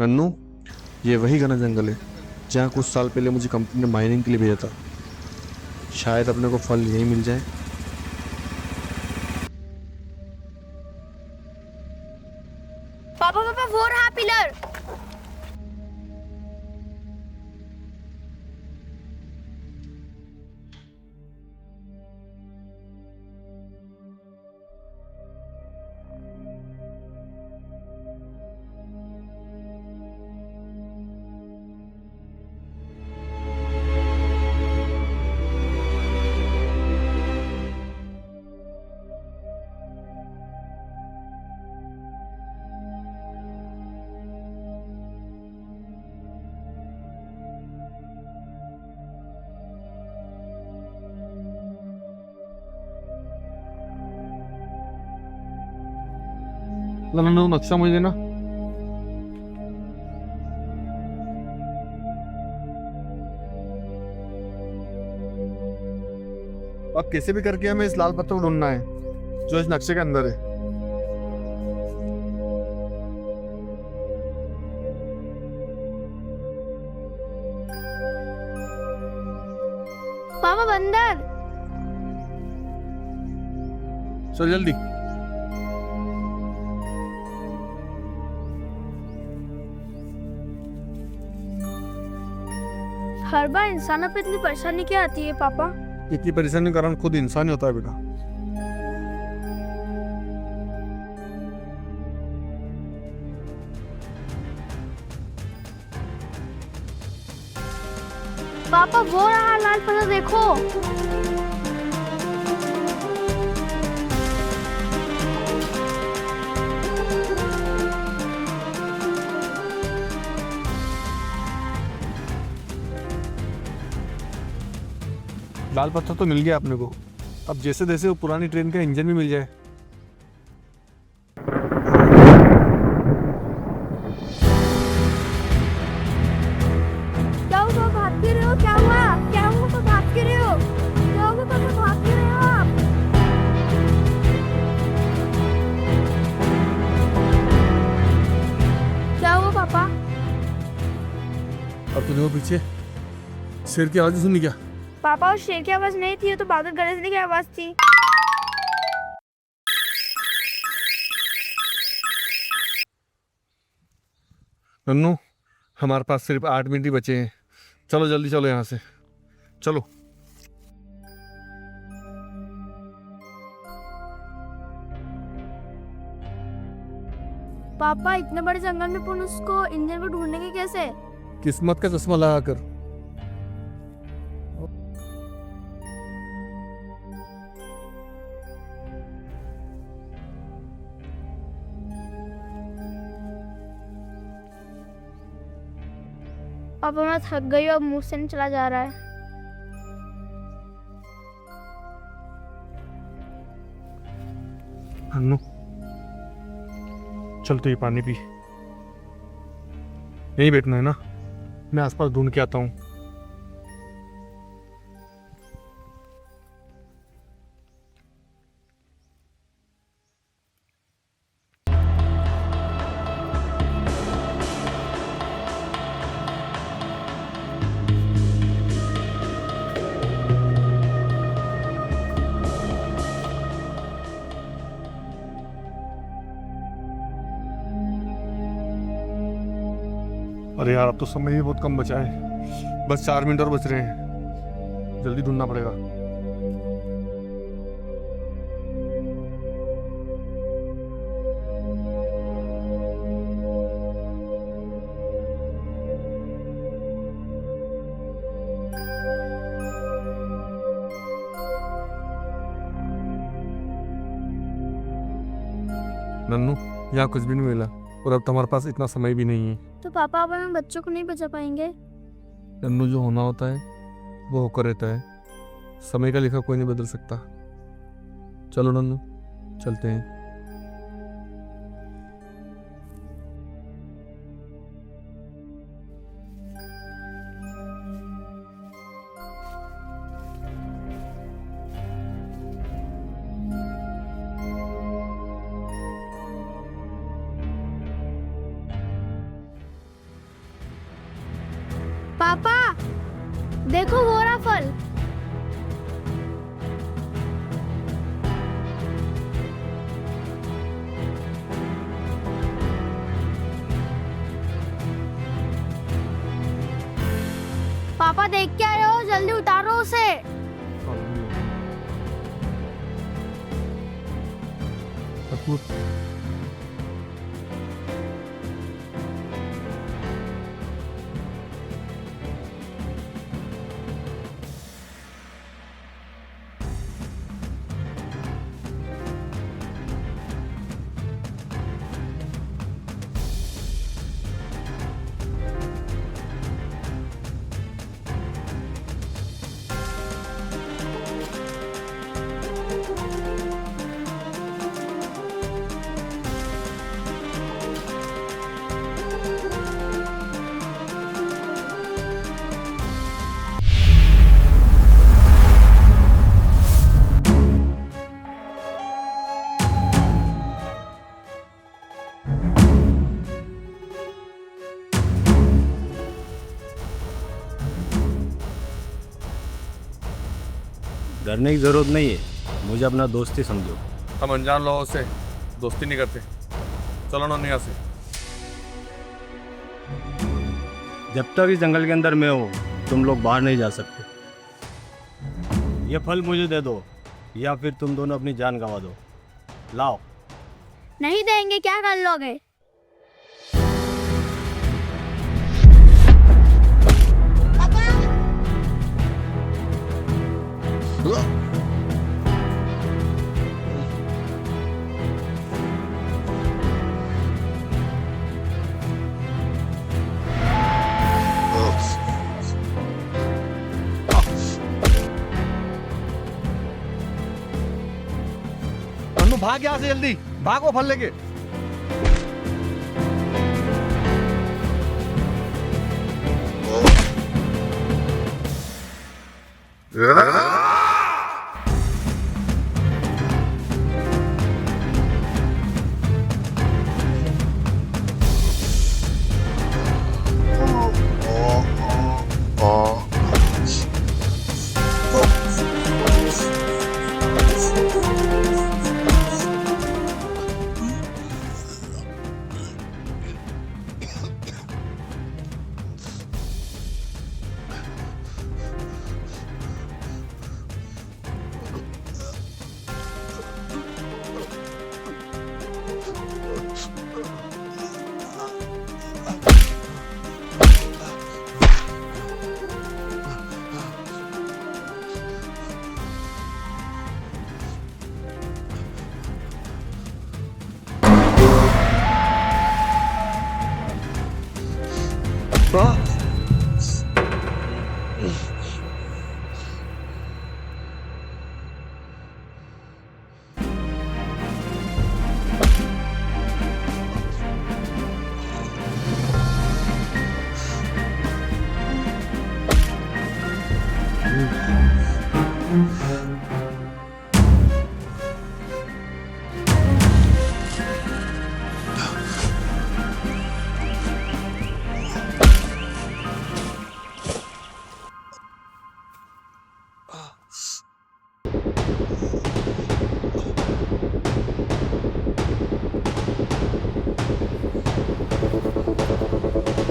नन्नू, ये वही घना जंगल है जहाँ कुछ साल पहले मुझे कंपनी ने माइनिंग के लिए भेजा था। शायद अपने को फल यहीं मिल जाए। पापा पापा वो रहा पिलर। नन्नू, नक्शा मुझे देना। अब कैसे भी करके हमें इस लाल पत्थर को ढूंढना है जो इस नक्शे के अंदर है। पापा बंदर। चल जल्दी। हर बार इंसानों पे इतनी परेशानी क्या आती है पापा? इतनी परेशानी का कारण खुद इंसान ही होता है बेटा। पापा वो रहा लाल पत्थर देखो। लाल पत्थर तो मिल गया अपने को। अब जैसे तैसे वो पुरानी ट्रेन का इंजन भी मिल जाए। क्या हुआ भाग क्यों रहे हो? क्या हुआ? क्या हुआ तो भाग क्यों रहे हो? क्या हुआ तो भाग क्यों रहे हो आप? क्या हुआ पापा? अब तूने वो पीछे शेर की आवाज सुनी क्या? पापा उस शेर की आवाज नहीं थी, वो तो बादल गरजने की आवाज थी। नन्नू, हमारे पास सिर्फ 8 मिनट ही बचे हैं। चलो जल्दी चलो यहाँ से। चलो। पापा इतने बड़े जंगल में पुन उसको इंजन को ढूंढने के कैसे? किस्मत का चश्मा लगाकर। पापा मैं थक गई हूँ, अब मुंह से नहीं चला जा रहा है। नन्नू, चल तू ये पानी पी। यहीं बैठना है ना? मैं आसपास ढूंढ के आता हूँ। अरे यार, अब तो समय भी बहुत कम बचा है। बस 4 मिनट और बच रहे हैं। जल्दी ढूंढना पड़ेगा। नन्नू, यहाँ कुछ भी नहीं मिला और अब तो हमारे पास इतना समय भी नहीं है। तो पापा अब हम बच्चों को नहीं बचा पाएंगे। नन्नू, जो होना होता है वो होकर रहता है। समय का लिखा कोई नहीं बदल सकता। चलो नन्नू, चलते हैं। पापा देखो वो रहा फल। पापा देख क्या रहे हो, जल्दी उतारो उसे। कपूर डरने की ज़रूरत नहीं है, मुझे अपना दोस्त ही समझो। हम अनजान लोगों से दोस्ती नहीं करते। चलो ना यहाँ से। जब तक इस जंगल के अंदर मैं हूँ तुम लोग बाहर नहीं जा सकते। ये फल मुझे दे दो या फिर तुम दोनों अपनी जान गंवा दो। लाओ। नहीं देंगे, क्या कर लोगे? नन्नू भाग यहाँ से, जल्दी भागो फल लेके।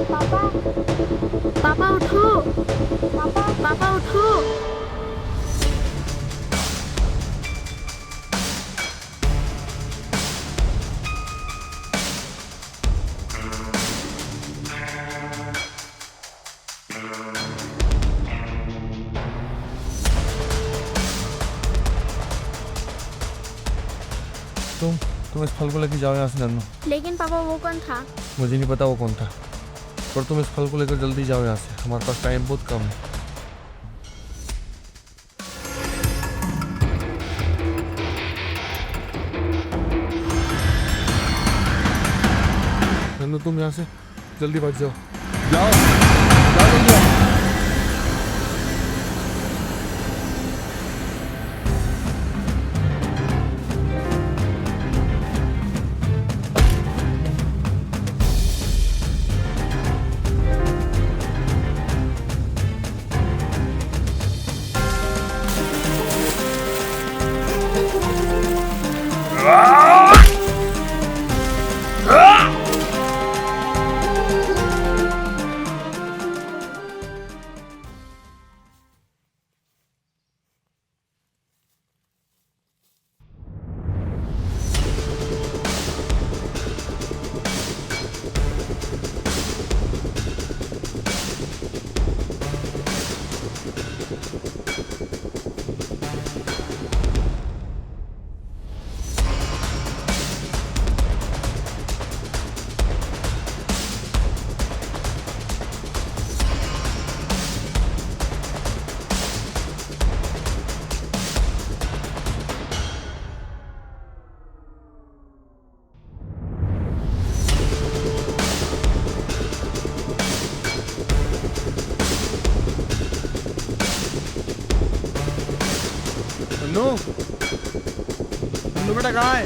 पापा पापा उठो, पापा पापा उठो। तुम इस फल को लेकर जाओ यहाँ से नन्नू। लेकिन पापा वो कौन था? मुझे नहीं पता वो कौन था, पर तुम इस फल को लेकर जल्दी जाओ यहाँ से, हमारे पास टाइम बहुत कम है। नन्नू तुम यहाँ से जल्दी भाग जाओ। जाओ जाओ जल्दी आओ। नन्नू नन्नू बेटा कहाँ है?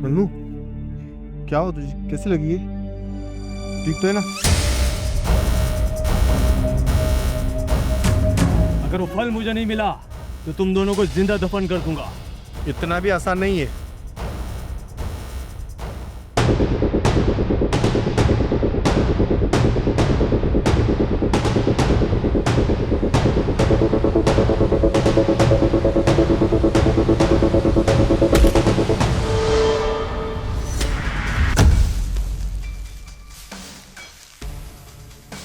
नन्नू क्या हो तुझे? कैसी लगी है? ठीक तो है ना? अगर वो फल मुझे नहीं मिला तो तुम दोनों को जिंदा दफन कर दूंगा। इतना भी आसान नहीं है।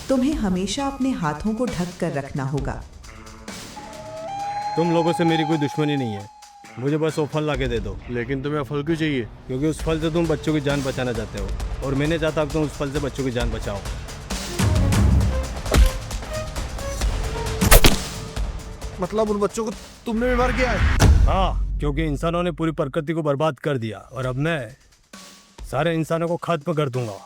तुम्हें हमेशा अपने हाथों को ढक कर रखना होगा। तुम लोगों से मेरी कोई दुश्मनी नहीं है, मुझे बस वो फल ला के दे दो। लेकिन तुम्हें फल क्यों चाहिए? क्योंकि उस फल से तुम बच्चों की जान बचाना चाहते हो और मैं नहीं चाहता कि तुम उस फल से बच्चों की जान बचाओ। मतलब उन बच्चों को तुमने भी मार किया है? हाँ, क्योंकि इंसानों ने पूरी प्रकृति को बर्बाद कर दिया और अब मैं सारे इंसानों को खत्म कर दूंगा।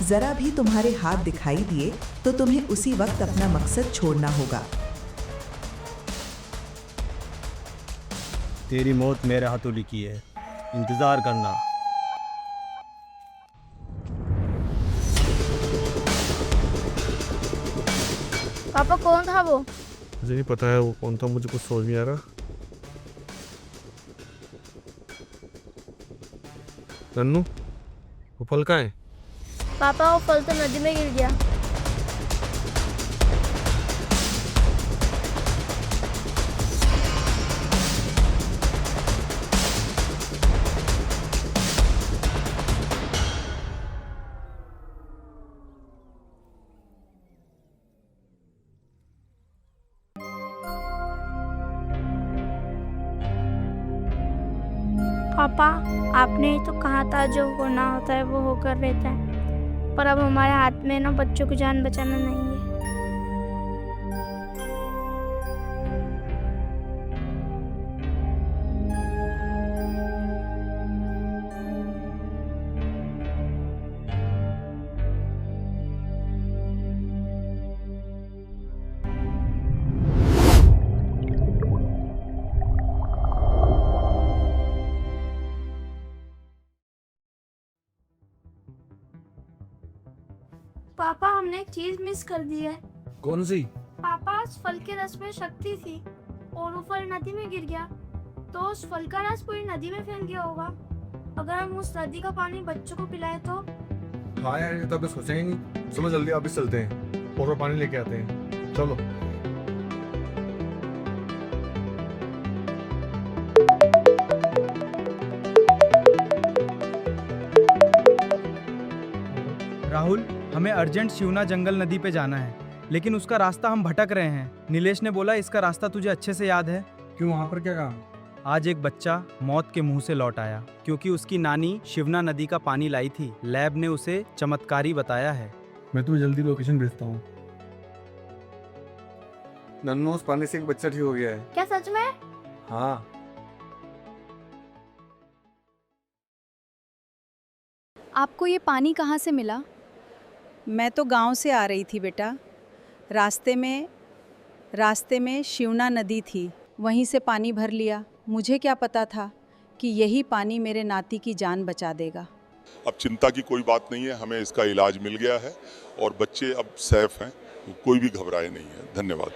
जरा भी तुम्हारे हाथ दिखाई दिए तो तुम्हें उसी वक्त अपना मकसद छोड़ना होगा। तेरी मौत मेरे हाथों लिखी है, इंतजार करना। पापा कौन था वो? मुझे नहीं पता है वो कौन था, मुझे कुछ समझ नहीं आ रहा। नन्नू वो फल कहाँ है? पापा वो फल तो नदी में गिर गया। पापा आपने ही तो कहा था जो होना होता है वो होकर रहता है, पर अब हमारे हाथ में ना बच्चों की जान बचाना नहीं है। पापा हमने एक चीज मिस कर दी है। कौन सी? पापा उस फल के रस में शक्ति थी और वो फल नदी में गिर गया, तो उस फल का रस पूरी नदी में फैल गया होगा। अगर हम उस नदी का पानी बच्चों को पिलाए तो? हाँ यार, ये तो अभी सोचा ही नहीं। चलो जल्दी वापस चलते हैं और वो पानी लेके आते हैं। चलो। राहुल, हमें अर्जेंट शिवना जंगल नदी पे जाना है, लेकिन उसका रास्ता हम भटक रहे हैं। नीलेश ने बोला इसका रास्ता तुझे अच्छे से याद है। क्यों, वहाँ पर क्या काम? आज एक बच्चा मौत के मुंह से लौट आया क्योंकि उसकी नानी शिवना नदी का पानी लाई थी। लैब ने उसे चमत्कारी बताया है। मैं तुम्हें जल्दी लोकेशन भेजता हूँ। नन्नू, उस पानी से एक बच्चा ठीक हो गया है। क्या सच में? हाँ। आपको ये पानी कहाँ से मिला? मैं तो गांव से आ रही थी बेटा। रास्ते में शिवना नदी थी, वहीं से पानी भर लिया। मुझे क्या पता था कि यही पानी मेरे नाती की जान बचा देगा। अब चिंता की कोई बात नहीं है, हमें इसका इलाज मिल गया है और बच्चे अब सेफ हैं, कोई भी घबराए नहीं है। धन्यवाद।